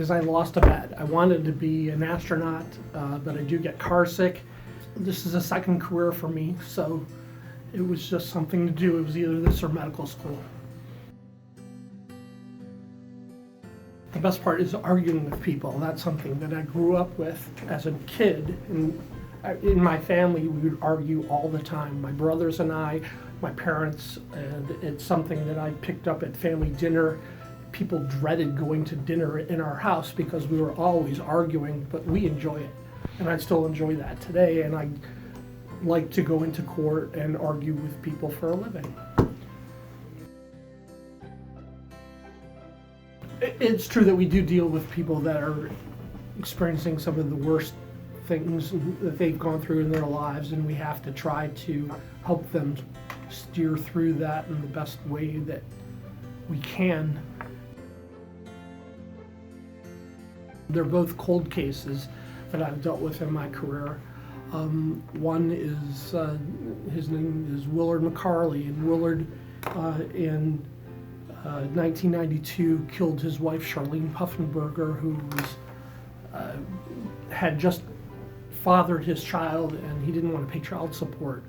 because I lost a bet. I wanted to be an astronaut, but I do get car sick. This is a second career for me, so it was just something to do. It was either this or medical school. The best part is arguing with people. That's something that I grew up with as a kid. And in my family, we would argue all the time. My brothers and I, my parents, and it's something that I picked up at family dinner. People dreaded going to dinner in our house because we were always arguing, but we enjoy it. And I still enjoy that today, and I like to go into court and argue with people for a living. It's true that we do deal with people that are experiencing some of the worst things that they've gone through in their lives, and we have to try to help them steer through that in the best way that we can. They're both cold cases that I've dealt with in my career. One is, his name is Willard McCarley, and Willard in 1992 killed his wife Charlene Puffenberger, who was, had just fathered his child, and he didn't want to pay child support.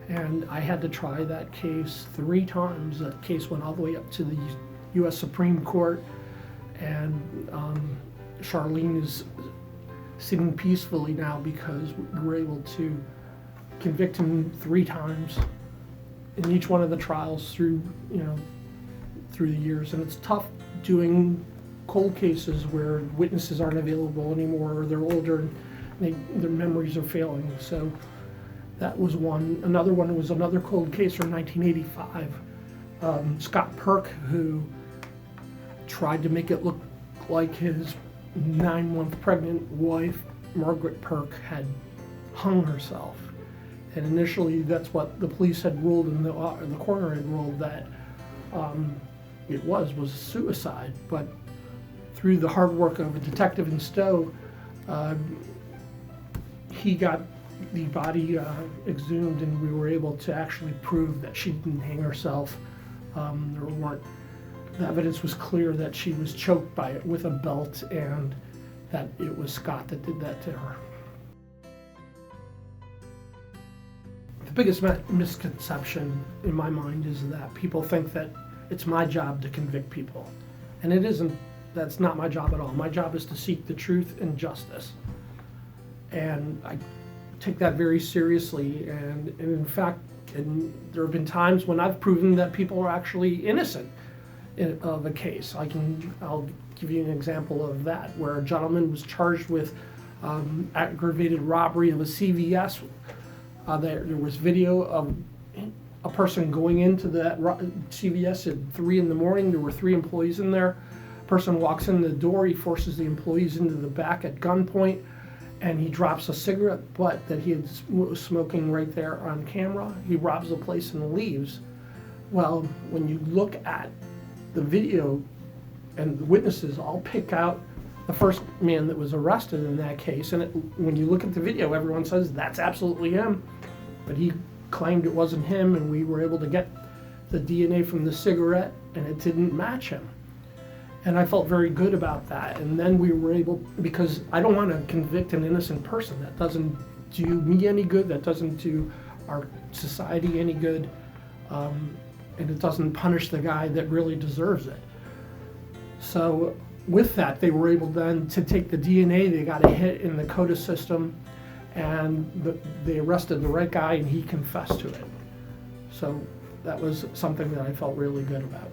And I had to try that case 3 times. That case went all the way up to the U.S. Supreme Court, and Charlene is sitting peacefully now because we were able to convict him 3 times in each one of the trials through the years. And it's tough doing cold cases where witnesses aren't available anymore, or they're older and their memories are failing. So that was one. Another one was another cold case from 1985. Scott Perk, who tried to make it look like his 9-month pregnant wife, Margaret Perk, had hung herself. And initially that's what the police had ruled, and the coroner had ruled that it was suicide. But through the hard work of a detective in Stowe, he got the body exhumed, and we were able to actually prove that she didn't hang herself. The evidence was clear that she was choked with a belt, and that it was Scott that did that to her. The biggest misconception in my mind is that people think that it's my job to convict people. And it isn't. That's not my job at all. My job is to seek the truth and justice. And I take that very seriously. And in fact, there have been times when I've proven that people are actually innocent of a case. I'll give you an example of that, where a gentleman was charged with aggravated robbery of a CVS. There was video of a person going into that CVS at 3 in the morning. There were 3 employees in there. A person walks in the door, he forces the employees into the back at gunpoint, and he drops a cigarette butt that he was smoking right there on camera. He robs the place and leaves. Well, when you look at the video and the witnesses, all pick out the first man that was arrested in that case, and when you look at the video, everyone says that's absolutely him, but he claimed it wasn't him, and we were able to get the DNA from the cigarette, and it didn't match him. And I felt very good about that. And then we were able, because I don't want to convict an innocent person. That doesn't do me any good, that doesn't do our society any good, and it doesn't punish the guy that really deserves it. So with that, they were able then to take the DNA. They got a hit in the CODA system, and they arrested the right guy, and he confessed to it. So that was something that I felt really good about.